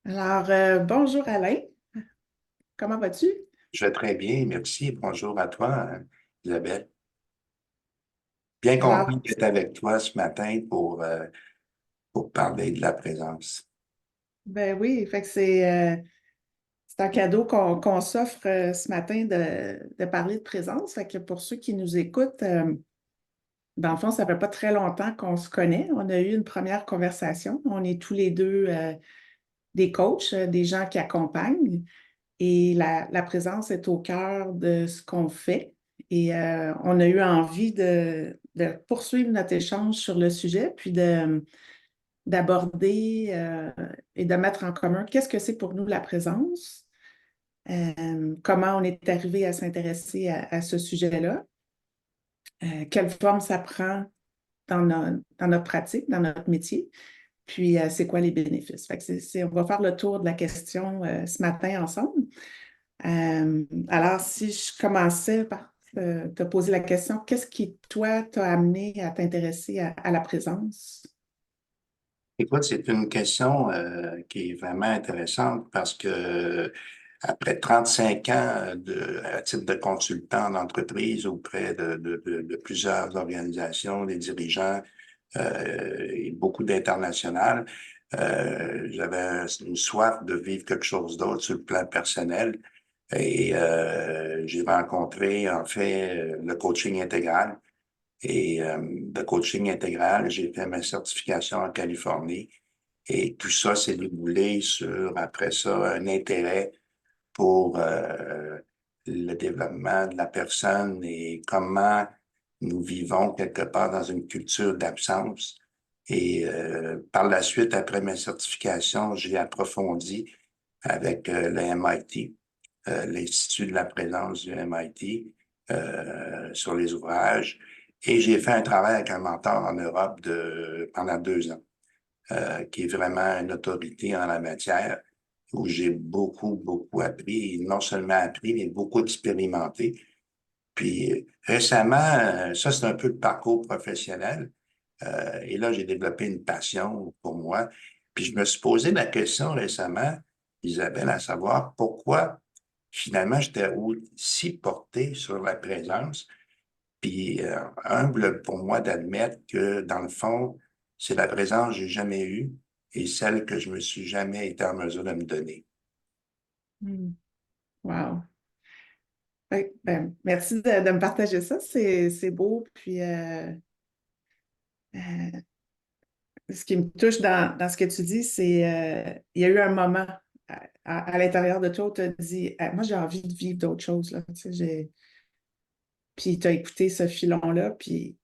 Alors, bonjour Alain, comment vas-tu? Je vais très bien, merci. Bonjour à toi, Isabelle. Bien content Alors, d'être avec toi ce matin pour parler de la présence. ben oui, fait que c'est un cadeau qu'on s'offre ce matin de parler de présence. Fait que pour ceux qui nous écoutent, dans le fond, ça fait pas très longtemps qu'on se connaît. On a eu une première conversation. On est tous les deux des coachs, des gens qui accompagnent. Et la présence est au cœur de ce qu'on fait. Et on a eu envie de poursuivre notre échange sur le sujet, puis d'aborder et de mettre en commun qu'est-ce que c'est pour nous la présence, comment on est arrivé à s'intéresser à ce sujet-là, quelle forme ça prend dans notre pratique, dans notre métier, puis c'est quoi les bénéfices. Fait que on va faire le tour de la question ce matin ensemble. Alors, si je commençais par te poser la question, qu'est-ce qui, toi, t'a amené à t'intéresser à la présence? Écoute, c'est une question qui est vraiment intéressante parce que après 35 ans à titre de consultant d'entreprise auprès de plusieurs organisations, des dirigeants et beaucoup d'internationales, j'avais une soif de vivre quelque chose d'autre sur le plan personnel. Et j'ai rencontré, en fait, le coaching intégral. Et de coaching intégral, j'ai fait ma certification en Californie. Et tout ça s'est déboulé sur, après ça, un intérêt pour le développement de la personne et comment nous vivons quelque part dans une culture d'absence. Et par la suite, après ma certification, j'ai approfondi avec le MIT, l'Institut de la présence du MIT, sur les ouvrages. Et j'ai fait un travail avec un mentor en Europe pendant 2 ans, qui est vraiment une autorité en la matière, où j'ai beaucoup, beaucoup appris, et non seulement appris, mais beaucoup expérimenté. Puis récemment, ça c'est un peu le parcours professionnel, et là j'ai développé une passion pour moi. Puis je me suis posé la question récemment, Isabelle, à savoir pourquoi finalement j'étais aussi porté sur la présence, puis humble pour moi d'admettre que dans le fond, c'est la présence que j'ai jamais eue et celle que je me suis jamais été en mesure de me donner. Hmm. Wow. Ben, merci de me partager ça. C'est beau. Puis, euh, ce qui me touche dans ce que tu dis, c'est il y a eu un moment à l'intérieur de toi où tu as dit moi, j'ai envie de vivre d'autres choses. Là. Tu sais, puis tu as écouté ce filon-là, puis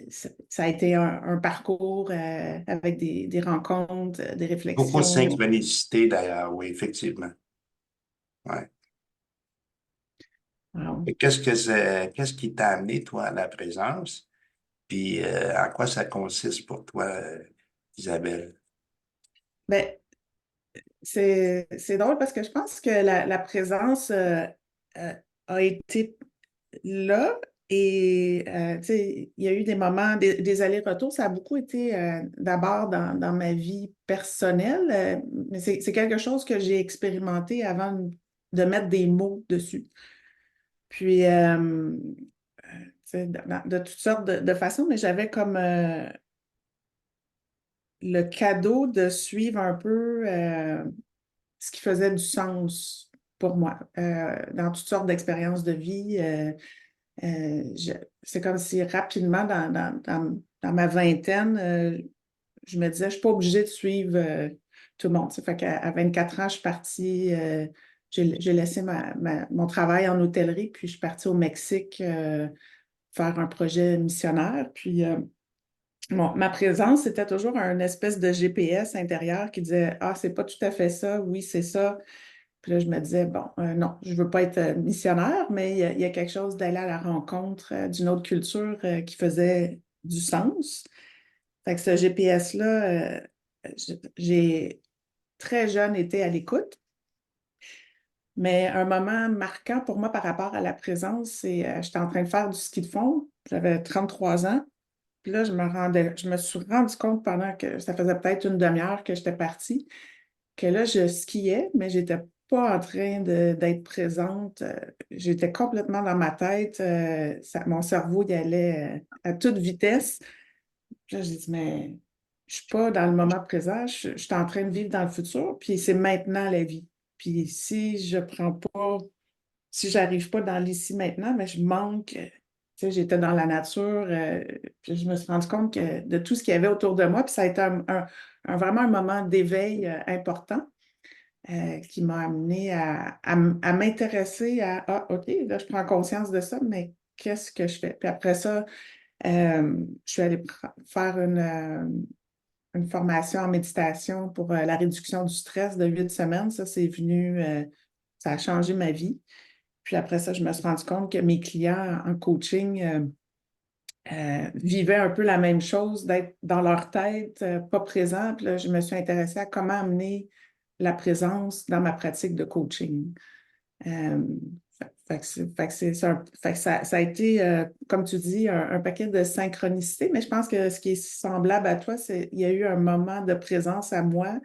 ça a été un parcours avec des rencontres, des Beaucoup de réflexions. synchronicité d'ailleurs, oui, effectivement. Ouais. Wow. Et qu'est-ce qui t'a amené, toi, à la présence? Puis en quoi ça consiste pour toi, Isabelle? Ben, c'est drôle parce que je pense que la présence euh, a été là et tu sais, il y a eu des moments, des allers-retours. Ça a beaucoup été d'abord dans ma vie personnelle, mais c'est quelque chose que j'ai expérimenté avant de mettre des mots dessus. Puis, tu sais, de toutes sortes de façons, mais j'avais comme le cadeau de suivre un peu ce qui faisait du sens pour moi dans toutes sortes d'expériences de vie. C'est comme si rapidement, dans ma vingtaine, je me disais, je ne suis pas obligée de suivre tout le monde. Ça fait qu'à 24 ans, je suis partie, j'ai laissé mon travail en hôtellerie, puis je suis partie au Mexique faire un projet missionnaire. Puis ma présence, c'était toujours un espèce de GPS intérieur qui disait, ah, c'est pas tout à fait ça, oui, c'est ça. Puis là, je me disais, bon, non, je ne veux pas être missionnaire, mais il y a quelque chose d'aller à la rencontre d'une autre culture qui faisait du sens. Fait que ce GPS-là, j'ai très jeune été à l'écoute, mais un moment marquant pour moi par rapport à la présence, c'est j'étais en train de faire du ski de fond, j'avais 33 ans, puis là, je me suis rendu compte pendant que ça faisait peut-être une demi-heure que j'étais partie, que là, je skiais, mais j'étais pas en train d'être présente. J'étais complètement dans ma tête. Mon cerveau y allait à toute vitesse. Puis là, j'ai dit, mais je suis pas dans le moment présent, je suis en train de vivre dans le futur, puis c'est maintenant la vie. Puis si je prends pas, si j'arrive pas dans l'ici maintenant, mais je manque. Tu sais, j'étais dans la nature, puis je me suis rendu compte de tout ce qu'il y avait autour de moi, puis ça a été vraiment un moment d'éveil important qui m'a amené à m'intéresser ah, OK, là, je prends conscience de ça, mais qu'est-ce que je fais? Puis après ça, je suis allée faire une formation en méditation pour la réduction du stress de 8 semaines. Ça, c'est venu, ça a changé ma vie. Puis après ça, je me suis rendu compte que mes clients en coaching vivaient un peu la même chose, d'être dans leur tête, pas présents. Puis là, je me suis intéressée à comment amener la présence dans ma pratique de coaching. Euh, fait que ça a été, comme tu dis, un paquet de synchronicité, mais je pense que ce qui est semblable à toi, c'est qu'il y a eu un moment de présence à moi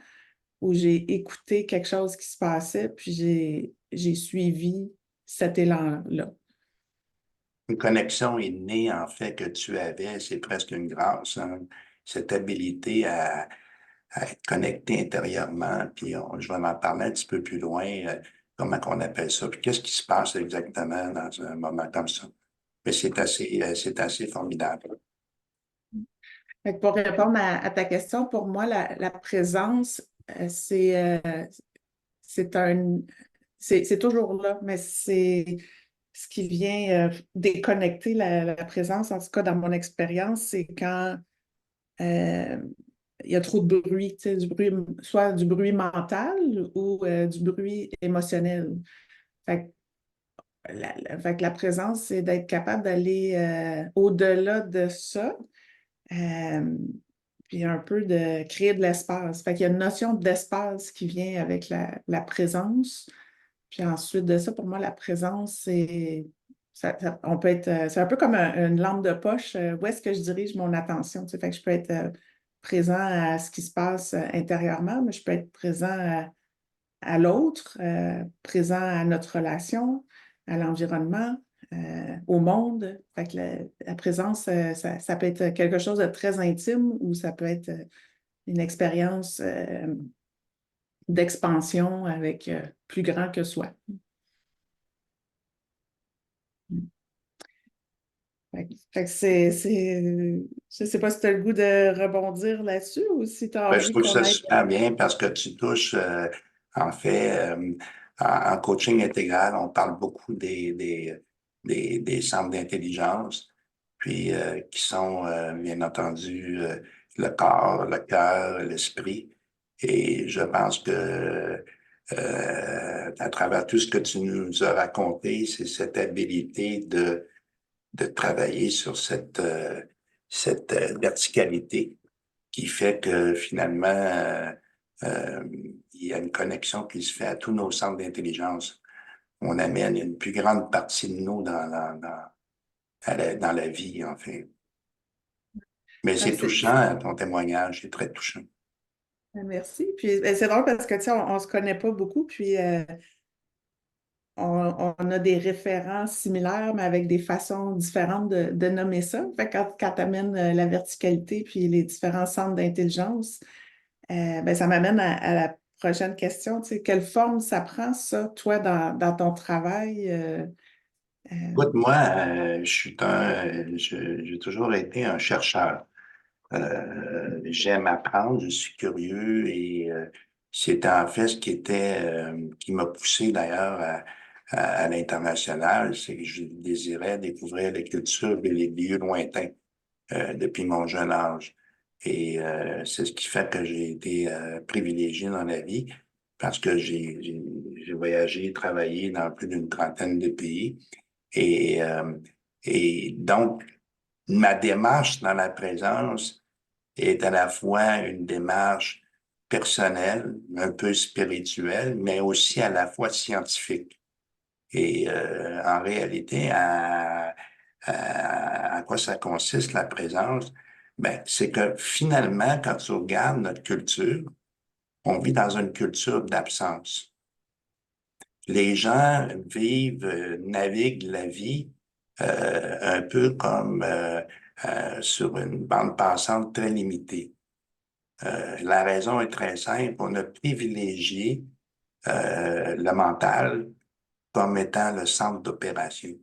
où j'ai écouté quelque chose qui se passait, puis j'ai suivi cet élan-là. Une connexion est née, en fait, que tu avais, c'est presque une grâce, hein, cette habilité à être connecté intérieurement. Puis je vais en parler un petit peu plus loin, comment on appelle ça. Puis qu'est-ce qui se passe exactement dans un moment comme ça? Mais c'est assez formidable. Fait que pour répondre à ta question, pour moi, la présence, c'est un, c'est toujours là, mais c'est ce qui vient déconnecter la présence, en tout cas dans mon expérience, c'est quand euh, il y a trop de bruit, tu sais, du bruit, soit du bruit mental ou du bruit émotionnel. Fait fait que la présence, c'est d'être capable d'aller au-delà de ça, euh, puis un peu de créer de l'espace. Fait qu'il y a une notion d'espace qui vient avec la présence. Puis ensuite de ça, pour moi, la présence, on peut être, c'est un peu comme une lampe de poche. Où est-ce que je dirige mon attention? Tu sais, fait que je peux être présent à ce qui se passe intérieurement, mais je peux être présent à l'autre, présent à notre relation, à l'environnement, au monde. Fait que la présence, ça peut être quelque chose de très intime ou ça peut être une expérience d'expansion avec plus grand que soi. Fait que je sais pas si tu as le goût de rebondir là-dessus ou si tu as Ben, je envie trouve qu'on ça aille. super bien parce que tu touches, en fait, en coaching intégral, on parle beaucoup des centres d'intelligence, puis qui sont, bien entendu, le corps, le cœur, l'esprit. Et je pense que à travers tout ce que tu nous as raconté, c'est cette habilité de travailler sur cette verticalité qui fait que finalement, euh, il y a une connexion qui se fait à tous nos centres d'intelligence. On amène une plus grande partie de nous dans la vie, en fait. Mais Ouais, c'est touchant, ton témoignage, c'est très touchant. merci. Puis ben, c'est drôle parce que tu sais, on se connaît pas beaucoup, puis on a des référents similaires, mais avec des façons différentes de nommer ça. Fait que quand tu amènes la verticalité puis les différents centres d'intelligence, ben, ça m'amène à la prochaine question. Tu sais, quelle forme ça prend, ça, toi, dans ton travail? Euh, Écoute, moi, j'ai toujours été un chercheur. J'aime apprendre, je suis curieux et c'est en fait ce qui m'a poussé d'ailleurs à l'international, c'est que je désirais découvrir les cultures et les lieux lointains depuis mon jeune âge. Et c'est ce qui fait que j'ai été privilégié dans la vie parce que j'ai voyagé, travaillé dans plus d'une trentaine de pays. Et, euh, et donc, ma démarche dans la présence est à la fois une démarche personnelle, un peu spirituelle, mais aussi à la fois scientifique. Et en réalité, à quoi ça consiste la présence? Ben, c'est que finalement, quand tu regardes notre culture, On vit dans une culture d'absence. Les gens vivent, naviguent la vie un peu comme sur une bande passante très limitée. La raison est très simple. On a privilégié le mental comme étant le centre d'opération.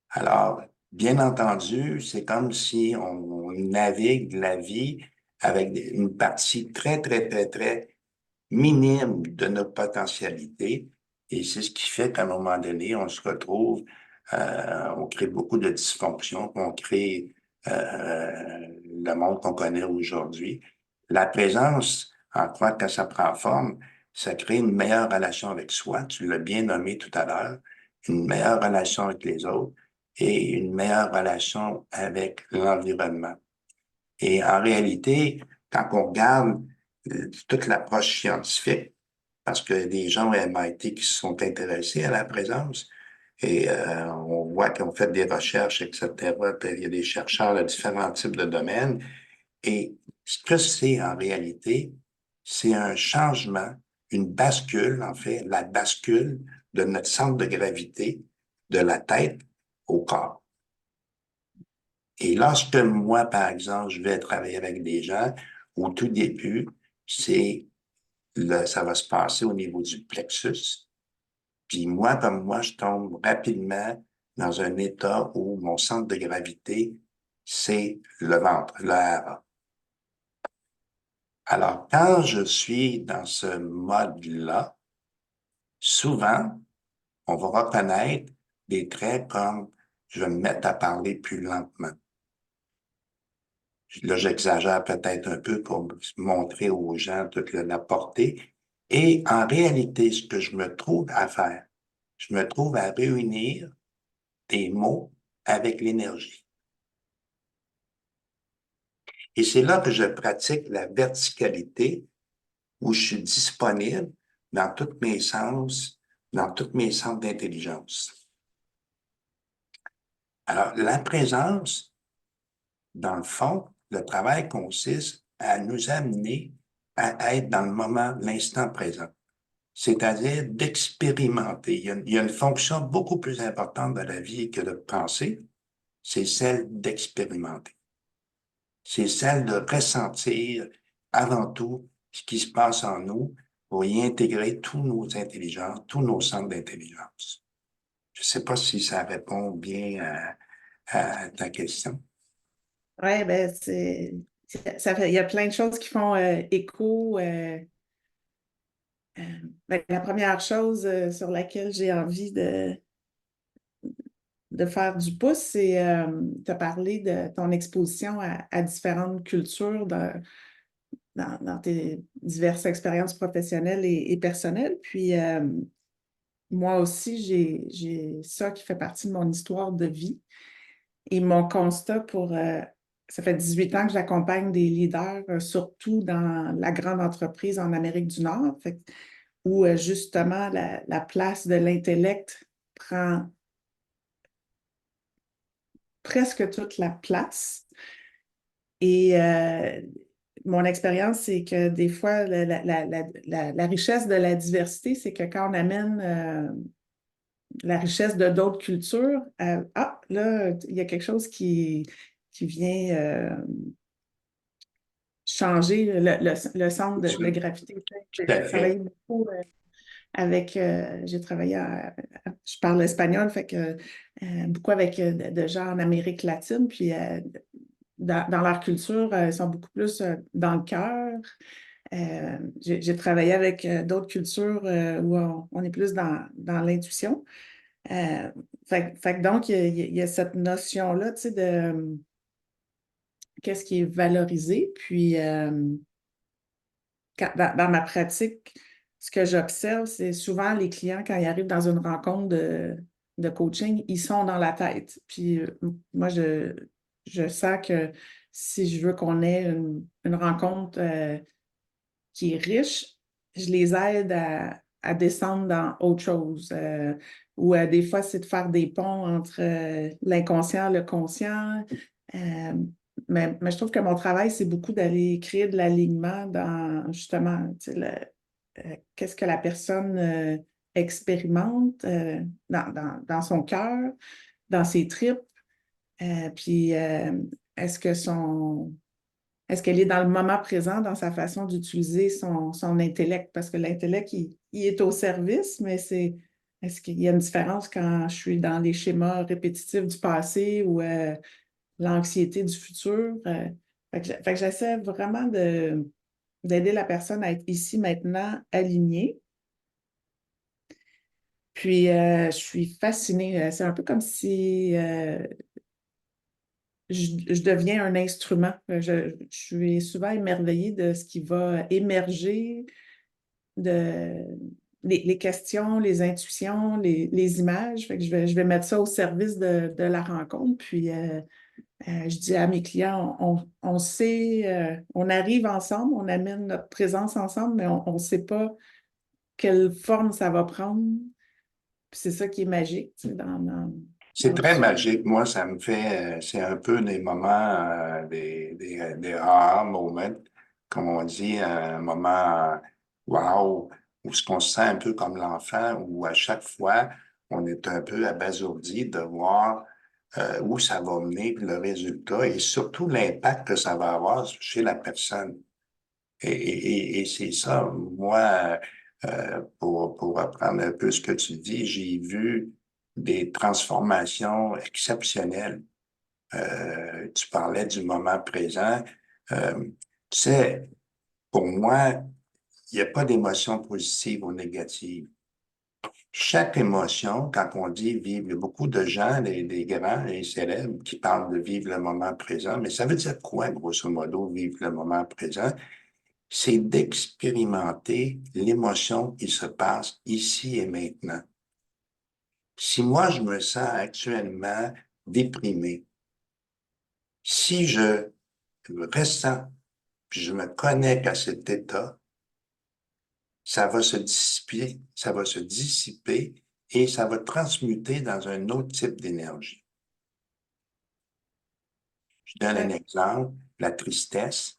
Alors, bien entendu, c'est comme si on navigue la vie avec une partie très, très, très, très minime de notre potentialité. Et c'est ce qui fait qu'à un moment donné, on se retrouve, on crée beaucoup de dysfonctions, on crée le monde qu'on connaît aujourd'hui. La présence, en quoi que ça prend forme, ça crée une meilleure relation avec soi, tu l'as bien nommé tout à l'heure, une meilleure relation avec les autres et une meilleure relation avec l'environnement. Et en réalité, quand on regarde toute l'approche scientifique, parce que des gens au MIT qui se sont intéressés à la présence, et on voit qu'ils ont fait des recherches, etc. Puis il y a des chercheurs de différents types de domaines. Et ce que c'est en réalité, c'est un changement, une bascule, en fait, la bascule de notre centre de gravité de la tête au corps. Et lorsque moi, par exemple, je vais travailler avec des gens, au tout début, ça va se passer au niveau du plexus. Puis moi, comme moi, je tombe rapidement dans un état où mon centre de gravité, c'est le ventre, le hara. Alors, quand je suis dans ce mode-là, souvent, on va reconnaître des traits comme je vais me mettre à parler plus lentement. Là, j'exagère peut-être un peu pour montrer aux gens toute la portée. Et en réalité, ce que je me trouve à faire, je me trouve à réunir des mots avec l'énergie. Et c'est là que je pratique la verticalité, où je suis disponible dans tous mes sens, dans tous mes centres d'intelligence. Alors, la présence, dans le fond, le travail consiste à nous amener à être dans le moment, l'instant présent, c'est-à-dire d'expérimenter. Il y a une fonction beaucoup plus importante dans la vie que de penser, c'est celle d'expérimenter. C'est celle de ressentir avant tout ce qui se passe en nous pour y intégrer tous nos intelligences, tous nos centres d'intelligence. Je ne sais pas si ça répond bien à ta question. Oui, ben il y a plein de choses qui font écho. Euh, ben, la première chose sur laquelle j'ai envie de faire du pouce, c'est tu as parlé de ton exposition à différentes cultures dans tes diverses expériences professionnelles et personnelles. Puis moi aussi, j'ai ça qui fait partie de mon histoire de vie. Et mon constat ça fait 18 ans que j'accompagne des leaders, surtout dans la grande entreprise en Amérique du Nord, où justement la place de l'intellect prend presque toute la place. Et mon expérience, c'est que des fois, la richesse de la diversité, c'est que quand on amène la richesse de d'autres cultures, là, il y a quelque chose qui vient changer le centre de gravité. Tout à J'ai travaillé fait. beaucoup je parle espagnol, fait que beaucoup avec de gens en Amérique latine, puis dans leur culture, ils sont beaucoup plus dans le cœur. J'ai travaillé avec d'autres cultures où on est plus dans l'intuition. Fait que donc, il y a cette notion-là, tu sais, de qu'est-ce qui est valorisé. Puis, dans ma pratique, ce que j'observe, c'est souvent les clients, quand ils arrivent dans une rencontre de coaching, ils sont dans la tête. Puis moi, je sens que si je veux qu'on ait une rencontre qui est riche, je les aide à descendre dans autre chose. Ou des fois, c'est de faire des ponts entre l'inconscient et le conscient. Euh, mais je trouve que mon travail, c'est beaucoup d'aller créer de l'alignement dans justement, tu sais, qu'est-ce que la personne expérimente dans son cœur, dans ses tripes. Puis est-ce que son est-ce qu'elle est dans le moment présent dans sa façon d'utiliser son intellect? Parce que l'intellect, il est au service, mais est-ce qu'il y a une différence quand je suis dans les schémas répétitifs du passé ou l'anxiété du futur? Fait que j'essaie vraiment d'aider la personne à être ici, maintenant, alignée. Puis, je suis fascinée. C'est un peu comme si je deviens un instrument. Je suis souvent émerveillée de ce qui va émerger, de les questions, les intuitions, les images. Fait que je vais mettre ça au service de la rencontre. Puis, je dis à mes clients, on sait, on arrive ensemble, on amène notre présence ensemble, mais on ne sait pas quelle forme ça va prendre. Puis c'est ça qui est magique, tu sais, C'est dans tout très ça. magique. Moi, ça me fait, c'est un peu des moments, des aha moments, comme on dit, un moment wow, où ce qu'on se sent un peu comme l'enfant, où à chaque fois, on est un peu abasourdi de voir où ça va mener, puis le résultat, et surtout l'impact que ça va avoir chez la personne. Et c'est ça, moi, pour apprendre un peu ce que tu dis, j'ai vu des transformations exceptionnelles. Tu parlais du moment présent. Tu sais, pour moi, il n'y a pas d'émotion positive ou négative. Chaque émotion, quand on dit vivre, il y a beaucoup de gens, des grands et célèbres, qui parlent de vivre le moment présent, mais ça veut dire quoi, grosso modo, vivre le moment présent? C'est d'expérimenter l'émotion qui se passe ici et maintenant. Si moi, je me sens actuellement déprimé, si je ressens, puis je me connecte à cet état, ça va se dissiper et ça va transmuter dans un autre type d'énergie. Je donne un Ouais. exemple, la tristesse.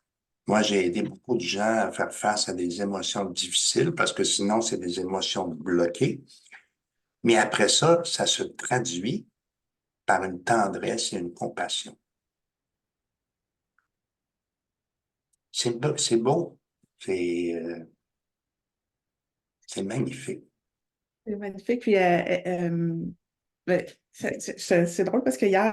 Moi, j'ai aidé beaucoup de gens à faire face à des émotions difficiles parce que sinon, c'est des émotions bloquées. Mais après ça, ça se traduit par une tendresse et une compassion. C'est beau, c'est c'est magnifique. C'est magnifique. Puis, ben, c'est drôle parce que hier,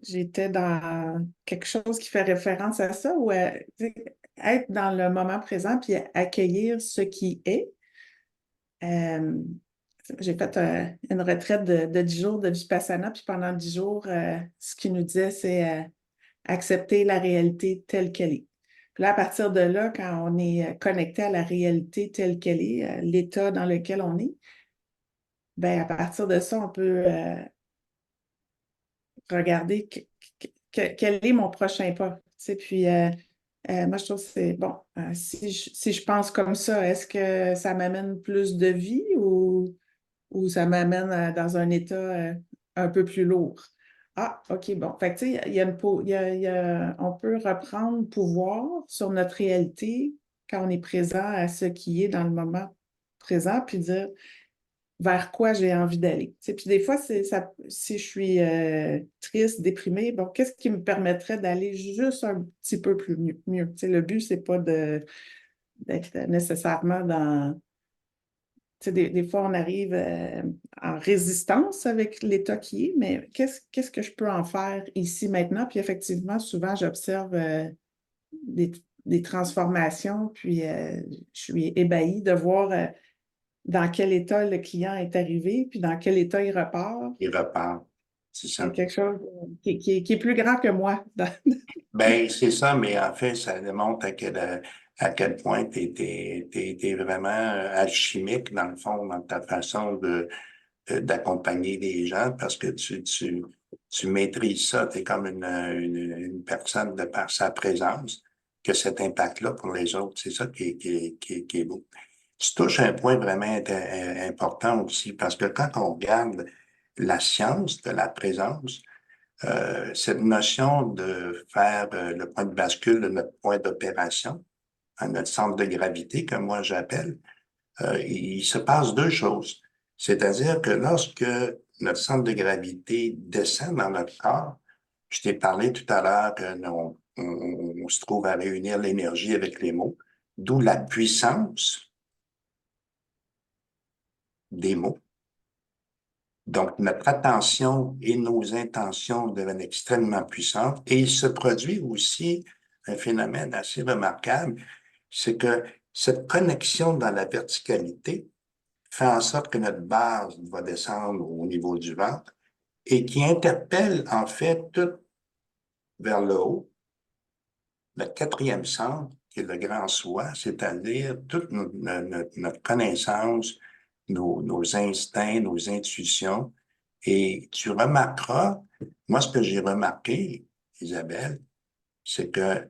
j'étais dans quelque chose qui fait référence à ça, où tu sais, être dans le moment présent puis accueillir ce qui est. Euh, j'ai fait une retraite de 10 jours de Vipassana, puis pendant 10 jours, ce qu'il nous disait, c'est accepter la réalité telle qu'elle est. Puis là, à partir de là, quand on est connecté à la réalité telle qu'elle est, l'état dans lequel on est, ben, à partir de ça, on peut regarder quel est mon prochain pas. Tu sais, puis moi, je trouve que c'est bon. Si je pense comme ça, est-ce que ça m'amène plus de vie ou ça m'amène dans un état un peu plus lourd? Ah, OK, bon. Fait que, tu sais, il y a une, on peut reprendre pouvoir sur notre réalité quand on est présent à ce qui est dans le moment présent, puis dire vers quoi j'ai envie d'aller. Tu sais, puis des fois, c'est ça, si je suis triste, déprimée, bon, qu'est-ce qui me permettrait d'aller juste un petit peu plus mieux? Tu sais, le but, c'est pas d'être nécessairement dans. Tu sais, des fois, on arrive en résistance avec l'état qui est, mais qu'est-ce que je peux en faire ici maintenant? Puis effectivement, souvent, j'observe des, des transformations, puis je suis ébahie de voir dans quel état le client est arrivé, puis dans quel état il repart. Il repart. C'est Il y a ça. quelque chose qui est plus grand que moi. Ben, c'est ça, mais en fait, ça démontre à quel point t'es vraiment alchimique, dans le fond, dans ta façon d'accompagner les gens, parce que tu maîtrises ça. Tu es comme une personne de par sa présence, que cet impact-là pour les autres. C'est ça qui est beau. Tu touches un point vraiment important aussi, parce que quand on regarde la science de la présence, cette notion de faire le point de bascule de notre point d'opération, à notre centre de gravité, que moi j'appelle, il se passe deux choses. C'est-à-dire que lorsque notre centre de gravité descend dans notre corps, je t'ai parlé tout à l'heure que on se trouve à réunir l'énergie avec les mots, d'où la puissance des mots. Donc, notre attention et nos intentions deviennent extrêmement puissantes et il se produit aussi un phénomène assez remarquable, c'est que cette connexion dans la verticalité fait en sorte que notre base va descendre au niveau du ventre et qui interpelle en fait tout vers le haut, le quatrième centre, qui est le grand soi, c'est-à-dire toute notre connaissance, nos instincts, nos intuitions. Et tu remarqueras, moi, ce que j'ai remarqué, Isabelle, c'est que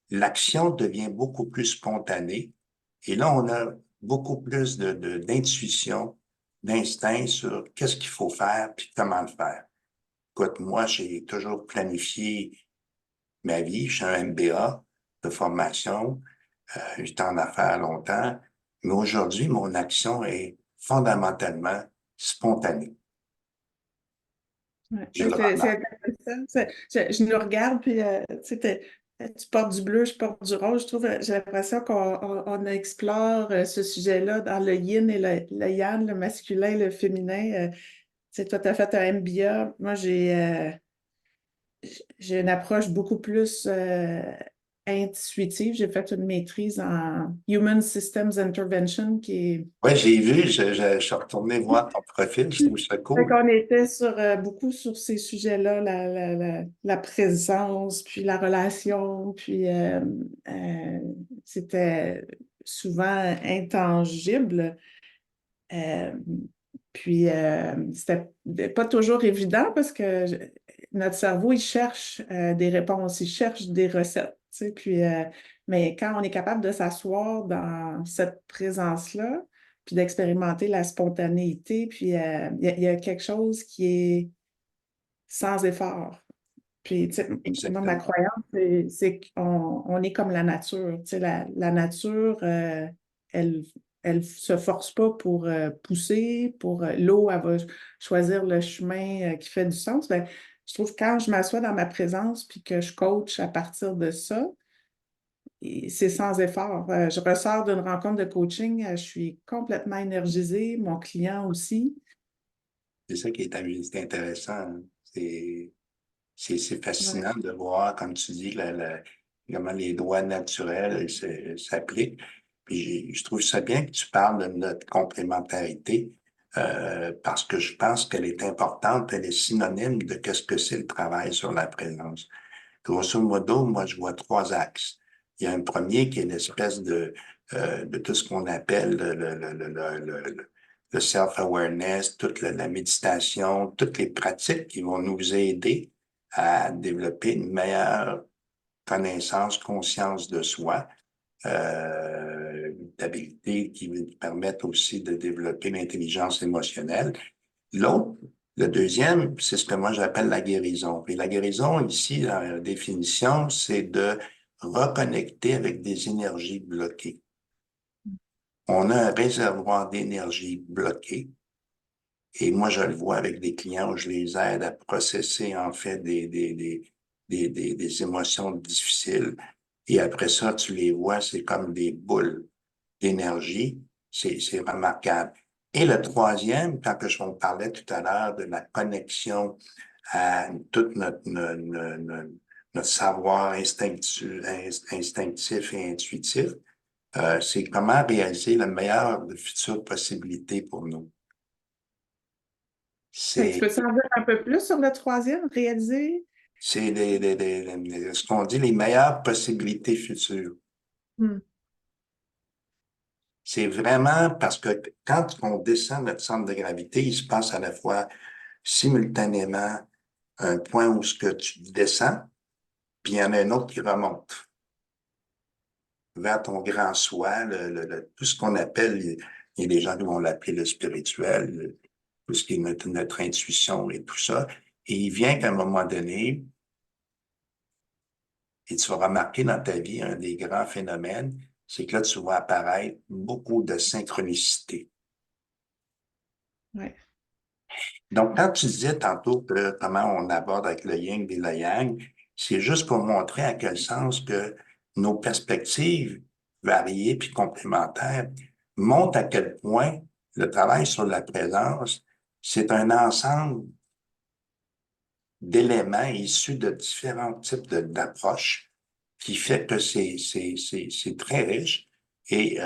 l'action devient beaucoup plus spontanée. Et là, on a beaucoup plus d'intuition, d'instinct sur qu'est-ce qu'il faut faire puis comment le faire. Écoute, moi, j'ai toujours planifié ma vie. Je suis un MBA de formation. J'étais en affaires longtemps. Mais aujourd'hui, mon action est fondamentalement spontanée. Ouais. Je le C'est remarque. intéressant. Je nous regarde, puis tu sais, tu portes du bleu, je porte du rose. Je trouve, j'ai l'impression qu'on explore ce sujet-là dans le yin et le yang, le masculin, le féminin. Tu sais, toi, tu as fait un MBA. Moi, j'ai une approche beaucoup plus intuitive. J'ai fait une maîtrise en Human Systems Intervention qui est. Oui, j'ai vu, je suis retourné voir ton profil, je trouve ça Fait cool. qu'on était sur, beaucoup sur ces sujets-là, la présence, puis la relation, puis c'était souvent intangible. Euh, puis c'était pas toujours évident parce que notre cerveau, il cherche des réponses, il cherche des recettes. Tu sais, puis, mais quand on est capable de s'asseoir dans cette présence-là, puis d'expérimenter la spontanéité, puis il y a quelque chose qui est sans effort. Puis, tu sais, moi, ma Exactement. croyance, c'est qu'on est comme la nature. Tu sais, la nature, elle elle se force pas pour pousser, pour l'eau, elle va choisir le chemin qui fait du sens. Ben, je trouve que quand je m'assois dans ma présence puis que je coach à partir de ça, c'est sans effort. Je ressors d'une rencontre de coaching, je suis complètement énergisée, mon client aussi. C'est ça qui c'est intéressant, hein. C'est Ouais. fascinant de voir, comme tu dis, comment les droits naturels s'appliquent. Puis je trouve ça bien que tu parles de notre complémentarité, parce que je pense qu'elle est importante, elle est synonyme de qu'est-ce que c'est le travail sur la présence. Grosso modo, moi, je vois trois axes. Il y a un premier qui est l'espèce de tout ce qu'on appelle le self-awareness, toute la méditation, toutes les pratiques qui vont nous aider à développer une meilleure connaissance, conscience de soi, d'habilités qui nous permettent aussi de développer l'intelligence émotionnelle. L'autre, le deuxième, c'est ce que moi j'appelle la guérison. Et la guérison, ici, dans la définition, c'est de reconnecter avec des énergies bloquées. On a un réservoir d'énergie bloqué. Et moi, je le vois avec des clients où je les aide à processer, en fait, des émotions difficiles. Et après ça, tu les vois, c'est comme des boules d'énergie. C'est remarquable. Et le troisième, quand que je vous parlais tout à l'heure de la connexion à tout notre savoir instinctif et intuitif, c'est comment réaliser la meilleure de futures possibilités pour nous. Fait que tu C'est peux s'en dire un peu plus sur le troisième, réaliser? c'est ce qu'on dit les meilleures possibilités futures. Hmm. C'est vraiment parce que quand on descend notre centre de gravité, il se passe à la fois simultanément un point où ce que tu descends, puis il y en a un autre qui remonte vers ton grand soi, tout ce qu'on appelle, il y a des gens qui vont l'appeler le spirituel, tout ce qui est notre intuition et tout ça. Et il vient qu'à un moment donné, et tu vas remarquer dans ta vie un des grands phénomènes, c'est que là, tu vas apparaître beaucoup de synchronicité. Ouais. Donc, quand tu disais tantôt que comment on aborde avec le yin et le yang, c'est juste pour montrer à quel sens que nos perspectives variées puis complémentaires montrent à quel point le travail sur la présence, c'est un ensemble d'éléments issus de différents types d'approches qui fait que c'est très riche et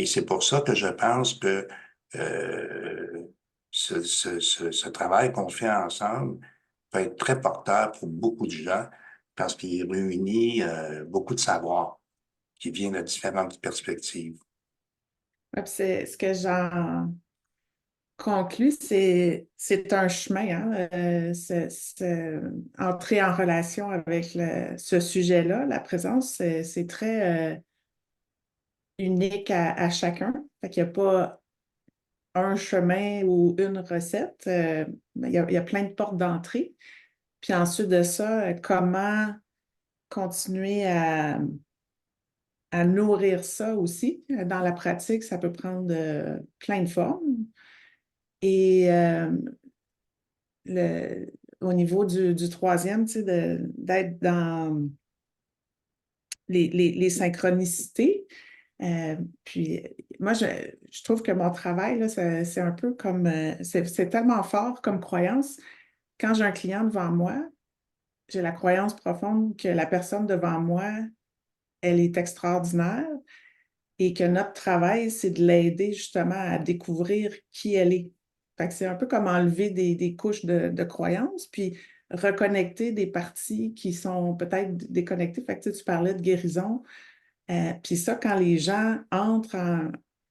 c'est pour ça que je pense que euh, ce travail qu'on fait ensemble peut être très porteur pour beaucoup de gens parce qu'il réunit beaucoup de savoir qui vient de différentes perspectives. Ouais, puis c'est ce que j'en conclus, c'est un chemin, hein, entrer en relation avec ce sujet-là, la présence, c'est très unique à chacun. Fait qu'il n'y a pas un chemin ou une recette. Il y a plein de portes d'entrée. Puis ensuite de ça, comment continuer à nourrir ça aussi. Dans la pratique, ça peut prendre plein de formes. Et le, au niveau du troisième, tu sais, d'être dans les synchronicités. Puis moi, je trouve que mon travail, là, c'est un peu comme, c'est tellement fort comme croyance. Quand j'ai un client devant moi, j'ai la croyance profonde que la personne devant moi, elle est extraordinaire et que notre travail, c'est de l'aider justement à découvrir qui elle est. Fait que c'est un peu comme enlever des couches de croyances, puis reconnecter des parties qui sont peut-être déconnectées. Fait que tu parlais de guérison. Puis ça, quand les gens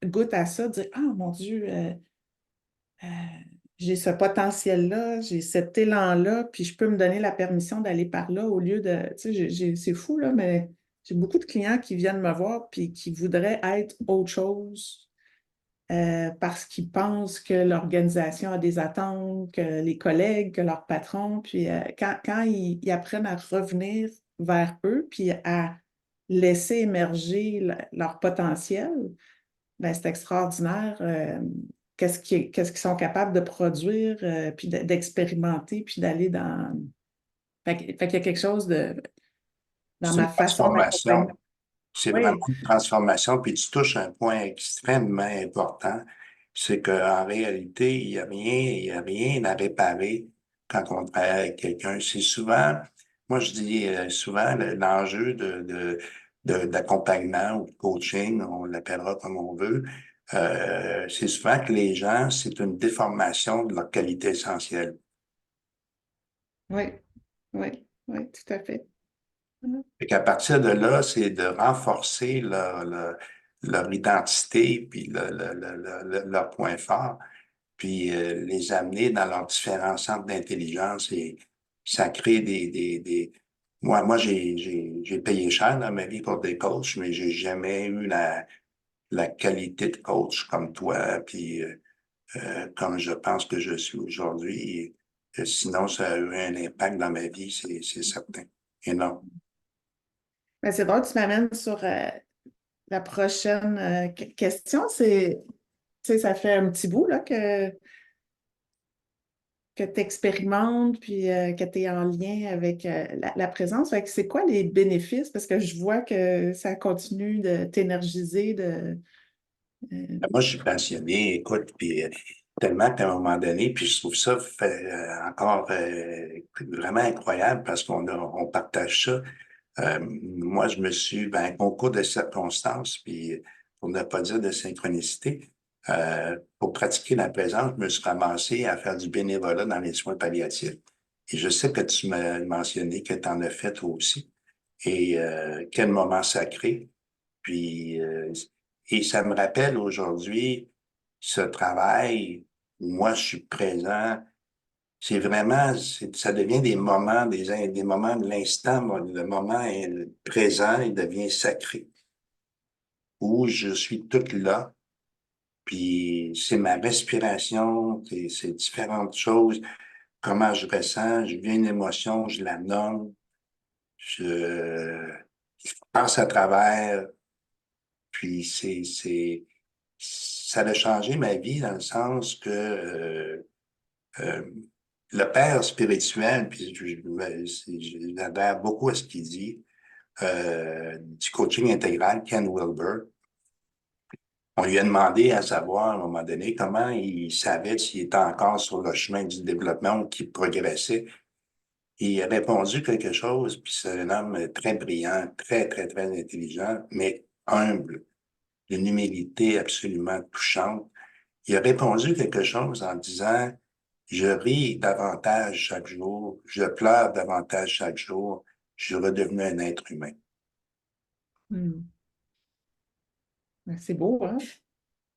goûtent à ça, disent ah mon Dieu, euh, j'ai ce potentiel-là, j'ai cet élan-là, puis je peux me donner la permission d'aller par là au lieu de. Tu sais, c'est fou, là, mais j'ai beaucoup de clients qui viennent me voir puis qui voudraient être autre chose parce qu'ils pensent que l'organisation a des attentes, que les collègues, que leur patron. Puis quand ils apprennent à revenir vers eux puis à laisser émerger leur potentiel, ben, c'est extraordinaire. Qu'est-ce qu'ils sont capables de produire, puis d'expérimenter, puis d'aller dans. Fait qu'il y a quelque chose dans C'est ma une façon d'accompagner. transformation. C'est vraiment Oui, une transformation, puis tu touches un point extrêmement important, c'est qu'en réalité, il y a rien à réparer quand on travaille avec quelqu'un. C'est souvent, moi je dis souvent, l'enjeu d'accompagnement ou de coaching, on l'appellera comme on veut, c'est souvent que les gens, c'est une déformation de leur qualité essentielle. oui, oui, oui, tout à fait. Mhm. Et qu'à partir de là, c'est de renforcer leur identité, puis leur point fort, puis les amener dans leurs différents centres d'intelligence et ça crée Moi, j'ai payé cher dans ma vie pour des coachs, mais j'ai jamais eu la qualité de coach comme toi, puis comme je pense que je suis aujourd'hui. Sinon, ça a eu un impact dans ma vie, c'est certain. Énorme. Ben, c'est drôle, tu m'amènes sur la prochaine question. Tu sais, ça fait un petit bout là, que tu expérimentes puis que tu es en lien avec la présence. Fait que c'est quoi les bénéfices? Parce que je vois que ça continue de t'énergiser, euh, Moi, je suis passionné, écoute, puis tellement qu'à un moment donné, puis je trouve ça encore vraiment incroyable parce on partage ça. Moi, je me suis, ben, concours de circonstances, puis pour ne pas dire de synchronicité, pour pratiquer la présence, je me suis ramassé à faire du bénévolat dans les soins palliatifs. Et je sais que tu m'as mentionné que tu en as fait toi aussi. Et quel moment sacré. Puis, et ça me rappelle aujourd'hui ce travail où moi je suis présent. C'est vraiment, ça devient des moments, des moments de l'instant. Le moment est présent, il devient sacré, où je suis tout là. Puis c'est ma respiration, c'est différentes choses. comment je ressens, je vis une émotion, je la nomme, je, je passe à travers, puis ça a changé ma vie dans le sens que euh, le père spirituel, puis j'adhère beaucoup à ce qu'il dit, du coaching intégral, Ken Wilber. On lui a demandé à savoir à un moment donné comment il savait s'il était encore sur le chemin du développement ou qu'il progressait. Et il a répondu quelque chose, puis c'est un homme très brillant, très, très, très intelligent, mais humble, d'une humilité absolument touchante. Il a répondu quelque chose en disant, je ris davantage chaque jour, je pleure davantage chaque jour, je suis redevenu un être humain. Hmm. Ben, c'est beau, hein?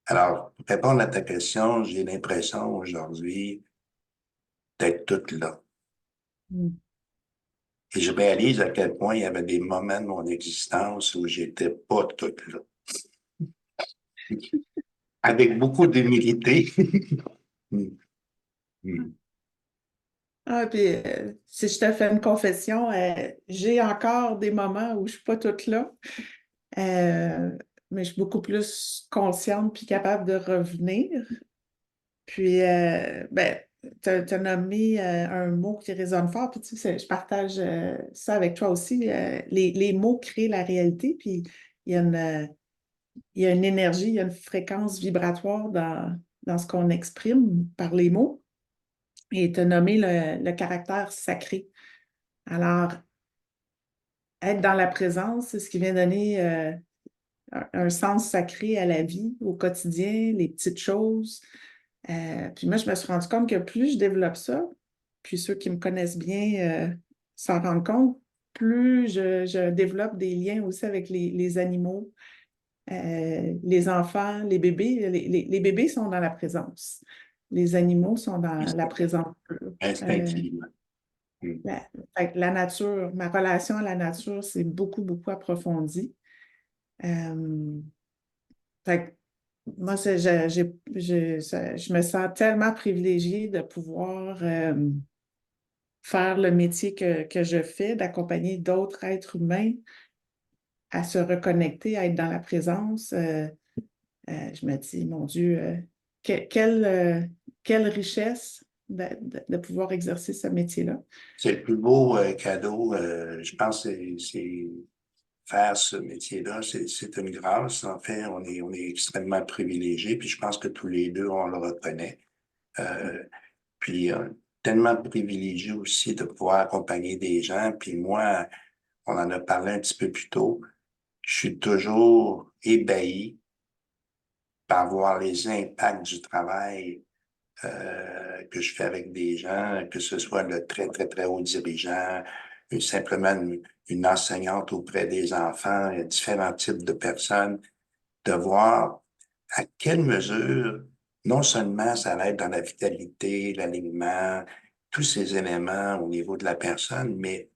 Alors, pour répondre à ta question, j'ai l'impression aujourd'hui d'être toute là. Hmm. Et je réalise à quel point il y avait des moments de mon existence où j'étais pas toute là. Avec beaucoup d'humilité. Mm, mm. Ah, puis si je te fais une confession, j'ai encore des moments où je suis pas toute là, euh, mais je suis beaucoup plus consciente puis capable de revenir. Puis, ben, tu as nommé un mot qui résonne fort, puis tu sais, je partage ça avec toi aussi. Les mots créent la réalité, puis il y a il y a une énergie, il y a une fréquence vibratoire dans ce qu'on exprime par les mots. Et tu as nommé le caractère sacré. Alors, être dans la présence, c'est ce qui vient donner un sens sacré à la vie, au quotidien, les petites choses. Puis moi, je me suis rendu compte que plus je développe ça, puis ceux qui me connaissent bien s'en rendent compte, plus je développe des liens aussi avec les animaux, les enfants, les bébés. Les bébés sont dans la présence. Les animaux sont dans la présence pure. Euh, Instinctivement. Mm. la, fait que la nature, ma relation à la nature, c'est beaucoup, beaucoup approfondie. Euh, fait que moi, je me sens tellement privilégiée de pouvoir faire le métier que je fais, d'accompagner d'autres êtres humains à se reconnecter, à être dans la présence. Je me dis, mon Dieu, quelle richesse de pouvoir exercer ce métier-là. C'est le plus beau cadeau, je pense, c'est faire ce métier-là, c'est une grâce. En fait, on est extrêmement privilégiés, puis je pense que tous les deux, on le reconnaît. Euh, puis, tellement privilégié aussi de pouvoir accompagner des gens. Puis moi, on en a parlé un petit peu plus tôt, je suis toujours ébahi par voir les impacts du travail que je fais avec des gens, que ce soit le très, très, très haut dirigeant, simplement une enseignante auprès des enfants, différents types de personnes, de voir à quelle mesure, non seulement ça va être dans la vitalité, l'alignement, tous ces éléments au niveau de la personne, mais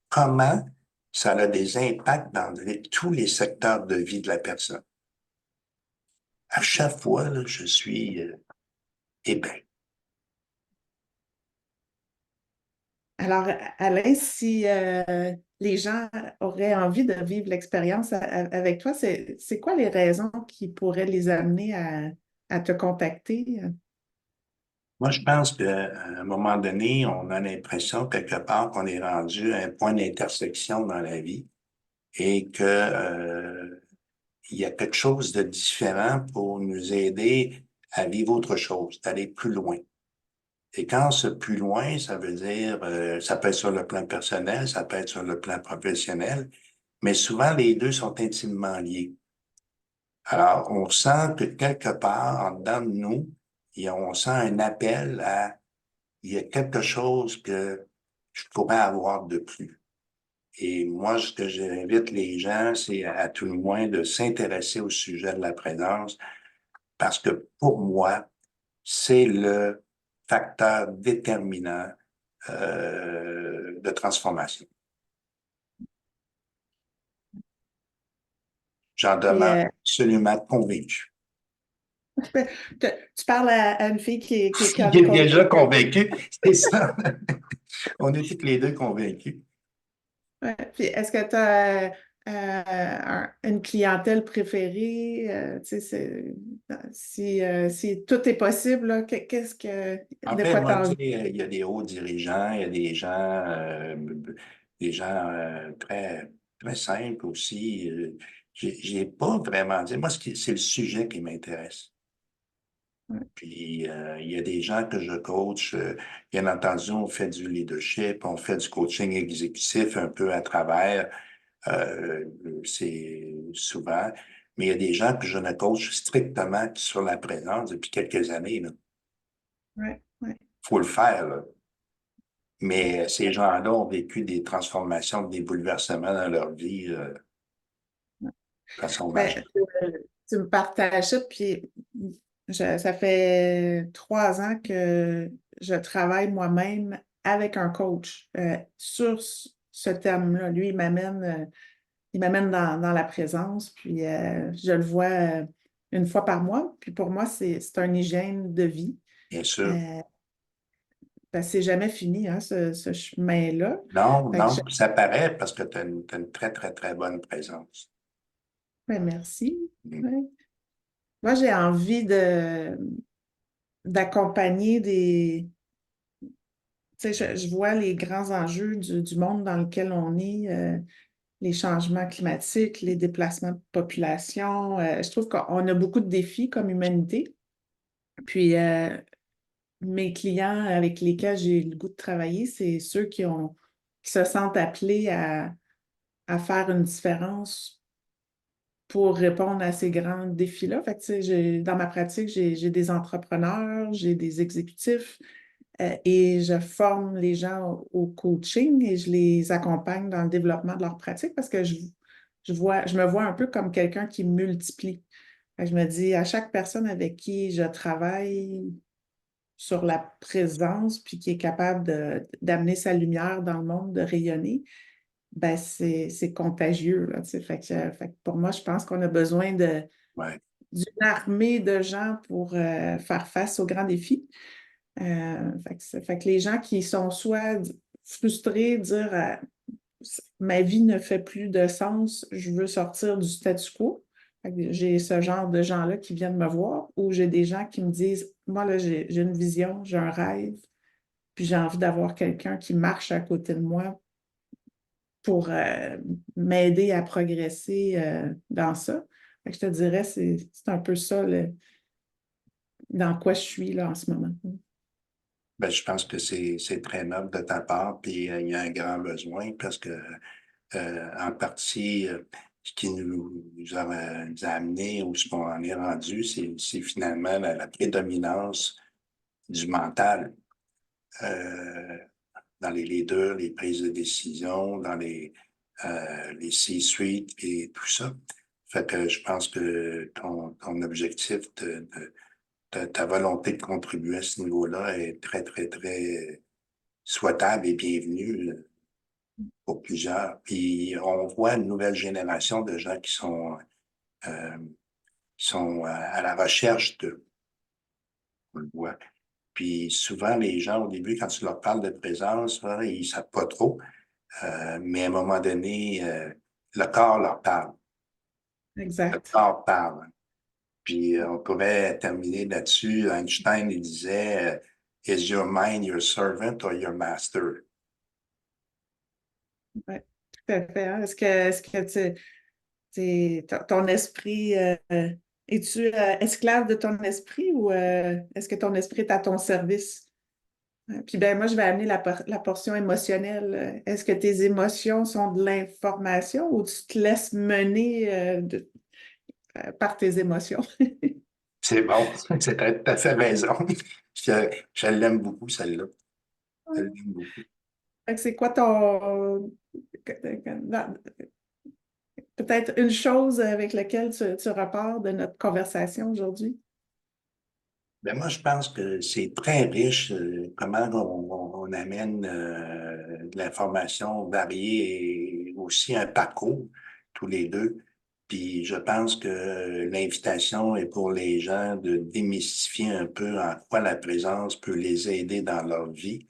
comment ça a des impacts dans tous les secteurs de vie de la personne. À chaque fois, là, je suis ébahi. Alors, Alain, si les gens auraient envie de vivre l'expérience avec toi, c'est quoi les raisons qui pourraient les amener à te contacter? Moi, je pense qu'à un moment donné, on a l'impression quelque part qu'on est rendu à un point d'intersection dans la vie et que il y a quelque chose de différent pour nous aider à vivre autre chose, d'aller plus loin. Et quand ce plus loin, ça veut dire, ça peut être sur le plan personnel, ça peut être sur le plan professionnel, mais souvent les deux sont intimement liés. Alors, on sent que quelque part, en dedans de nous, on sent un appel à il y a quelque chose que je pourrais avoir de plus. Et moi, ce que j'invite les gens, c'est à tout le moins de s'intéresser au sujet de la présence parce que pour moi, c'est le facteur déterminant de transformation. J'en Et, demeure absolument convaincu. Tu parles à une fille qui est Il comme est coach. déjà convaincu, c'est ça. On est tous les deux convaincus. Ouais. Puis est-ce que tu as une clientèle préférée? Tu sais, si tout est possible, là, qu'est-ce que En de fait, quoi tu moi, as tu envie? sais, il y a des hauts dirigeants, il y a des gens très, très simples aussi. J'ai pas vraiment dit. Moi, c'est le sujet qui m'intéresse. Ouais, Puis, il y a des gens que je coach. Bien entendu, on fait du leadership, on fait du coaching exécutif un peu à travers. Euh, c'est souvent. Mais il y a des gens que je ne coach strictement que sur la présence depuis quelques années. Il ouais, ouais. faut le faire, là. Mais ces gens-là ont vécu des transformations, des bouleversements dans leur vie de façon Ben, majeure. tu me partages ça, puis ça fait 3 ans que je travaille moi-même avec un coach sur ce thème-là. Lui, il m'amène dans la présence, puis je le vois une fois par mois. Puis pour moi, c'est un hygiène de vie. Bien sûr. Euh, c'est jamais fini, hein, ce chemin-là. Non, Fait que non, ça paraît parce que tu as t'as une très, très, très bonne présence. ben, merci. Mm. Ouais. Moi, j'ai envie d'accompagner tu sais, je vois les grands enjeux du monde dans lequel on est, les changements climatiques, les déplacements de population. Je trouve qu'on a beaucoup de défis comme humanité. Puis, mes clients avec lesquels j'ai le goût de travailler, c'est ceux qui se sentent appelés à faire une différence pour répondre à ces grands défis-là. Fait que, tu sais, dans ma pratique, j'ai des entrepreneurs, j'ai des exécutifs, et je forme les gens au coaching et je les accompagne dans le développement de leur pratique parce que je me vois un peu comme quelqu'un qui multiplie. Fait que je me dis, à chaque personne avec qui je travaille sur la présence, puis qui est capable d'amener sa lumière dans le monde, de rayonner, ben c'est contagieux, là, tu sais. Fait que pour moi, je pense qu'on a besoin Ouais. d'une armée de gens pour faire face aux grands défis. Fait que les gens qui sont soit frustrés, dire ma vie ne fait plus de sens, je veux sortir du statu quo. Fait que j'ai ce genre de gens-là qui viennent me voir, ou j'ai des gens qui me disent, moi là, j'ai une vision, j'ai un rêve, puis j'ai envie d'avoir quelqu'un qui marche à côté de moi pour m'aider à progresser dans ça. Fait que je te dirais, c'est un peu ça dans quoi je suis là en ce moment. Ben, je pense que c'est très noble de ta part, puis il y a un grand besoin parce que en partie, ce qui nous a amené où ce qu'on en est rendu, c'est finalement la prédominance du mental dans les leaders, les prises de décision, dans les C-suites et tout ça. Fait que je pense que ton objectif ta volonté de contribuer à ce niveau-là est très, très, très souhaitable et bienvenue pour plusieurs. Puis on voit une nouvelle génération de gens euh, qui sont à la recherche de, on le voit. Puis souvent, les gens, au début, quand tu leur parles de présence, là, ils ne savent pas trop, mais à un moment donné, le corps leur parle. Le Exact. corps parle. Puis on pourrait terminer là-dessus. Einstein, il disait, Is your mind your servant or your master? Ouais, tout à fait, hein. Est-ce que ton esprit, es-tu esclave de ton esprit ou est-ce que ton esprit est à ton service? Puis ben moi, je vais amener la portion émotionnelle. Est-ce que tes émotions sont de l'information ou tu te laisses mener par tes émotions? C'est bon, c'est tout à fait raison. Je l'aime beaucoup, celle-là. Je l'aime beaucoup. Fait que c'est quoi peut-être une chose avec laquelle tu repars de notre conversation aujourd'hui? Ben moi, je pense que c'est très riche comment on amène de l'information variée et aussi un parcours, tous les deux. Puis je pense que l'invitation est pour les gens de démystifier un peu en quoi la présence peut les aider dans leur vie.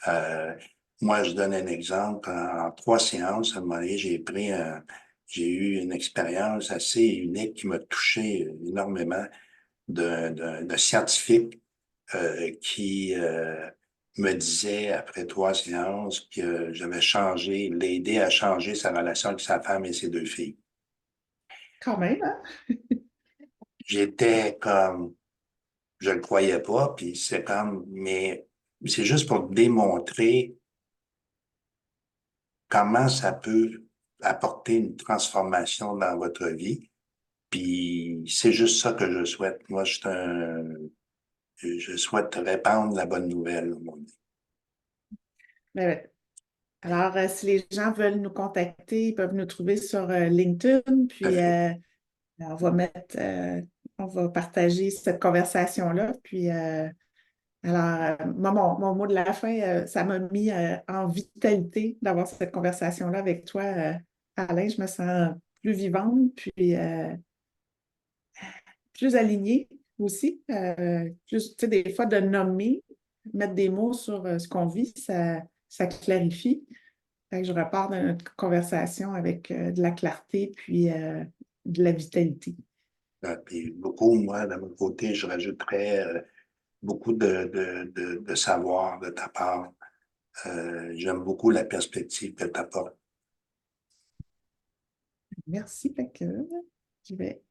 Euh, Moi, je donne un exemple. En 3 séances, à un moment donné, j'ai eu une expérience assez unique qui m'a touché énormément de scientifique qui me disait après 3 séances que j'avais changé, l'aider à changer sa relation avec sa femme et ses 2 filles. Quand même, hein? J'étais comme, je le croyais pas, puis c'est comme, mais c'est juste pour démontrer comment ça peut apporter une transformation dans votre vie. Puis c'est juste ça que je souhaite. Moi, je souhaite répandre la bonne nouvelle au monde. Ben, alors, si les gens veulent nous contacter, ils peuvent nous trouver sur LinkedIn, Tout à puis fait. on va on va partager cette conversation-là. Puis, alors, moi, mon mot de la fin, ça m'a mis en vitalité d'avoir cette conversation-là avec toi, Alain. Je me sens plus vivante, puis plus alignée aussi. Plus, tu sais, des fois, de nommer, mettre des mots sur ce qu'on vit, ça clarifie. Fait que je repars de notre conversation avec de la clarté puis de la vitalité. Puis beaucoup, moi, de mon côté, je rajouterais beaucoup de savoir de ta part. J'aime beaucoup la perspective que tu apportes. Merci. Fait que je vais